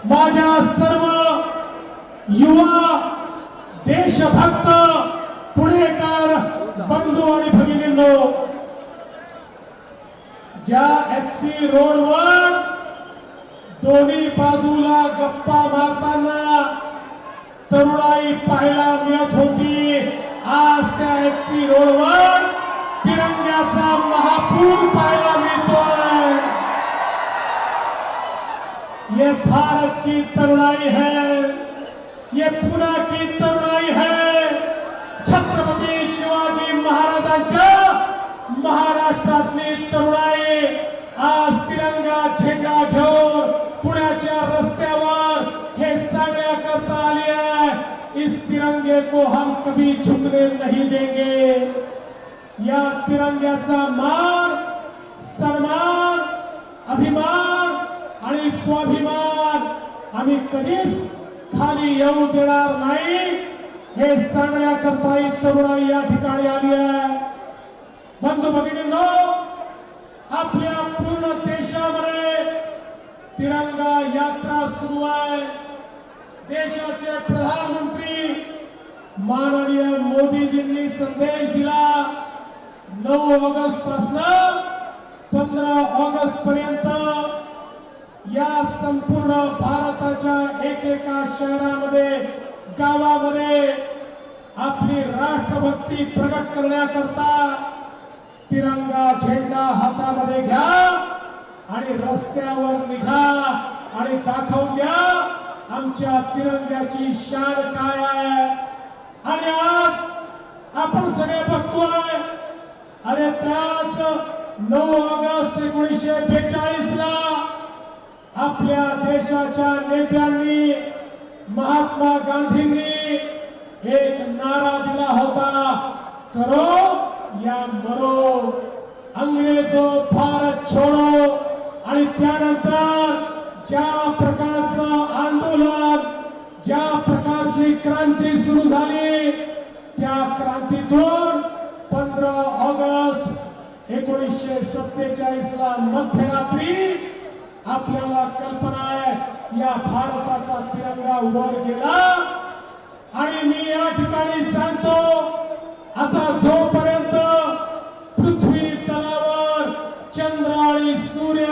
माझ्या सर्व युवा देशभक्त पुणेकर बंधू आणि भगिनींनो, ज्या एफसी रोडवर दोन्ही बाजूला गप्पा मारताना तरुणाई पाहायला मिळत होती, आज त्या एफसी रोडवर तिरंग्याचा महापूर पाहायला मिळतोय। ये भारत की तरुणाई है, ये पुणे की तरुणाई है। छत्रपती शिवाजी महाराजांच्या महाराष्ट्रातली तरुणाई आज तिरंगा झेंडा घेऊन पुण्याच्या रस्त्यावर हे सांगण्याकरता आली है, इस तिरंगे को हम कभी झुकने नहीं देंगे। या तिरंग्याचा मान, सन्मान, अभिमान आणि स्वाभिमान आम्ही कधीच खाली येऊ देणार नाही, हे सांगण्याकरता ही तरुणाई या ठिकाणी आली आहे। बंधू भगिनींनो, आपल्या पूर्ण देशामध्ये तिरंगा यात्रा सुरू आहे। देशाचे प्रधानमंत्री माननीय मोदीजींनी संदेश दिला, 9 ऑगस्ट पासून 15 ऑगस्ट पर्यंत या संपूर्ण भारताच्या एकेका शहरामध्ये, गावामध्ये आपली राष्ट्रभक्ती प्रकट करण्याकरता तिरंगा झेंडा हातामध्ये घ्या आणि रस्त्यावर निघा आणि दाखवून द्या आमच्या तिरंग्याची शान काय आहे। आणि आज आपण सगळे बघतोय, अरे त्याच 9 ऑगस्ट 1942 ला आपल्या देशाच्या नेत्यांनी, महात्मा गांधींनी एक नारा दिला होता, करो या मरो, अंग्रेजो भारत छोडो। आणि त्यानंतर ज्या प्रकारचं आंदोलन, ज्या प्रकारची क्रांती सुरू झाली, त्या क्रांतीतून 15 ऑगस्ट 1947 ला मध्यरात्री आपल्याला कल्पना आहे, या भारताचा तिरंगा वर गेला। आणि मी या ठिकाणी सांगतो, आता जोपर्यंत पृथ्वी तलावर चंद्र आणि सूर्य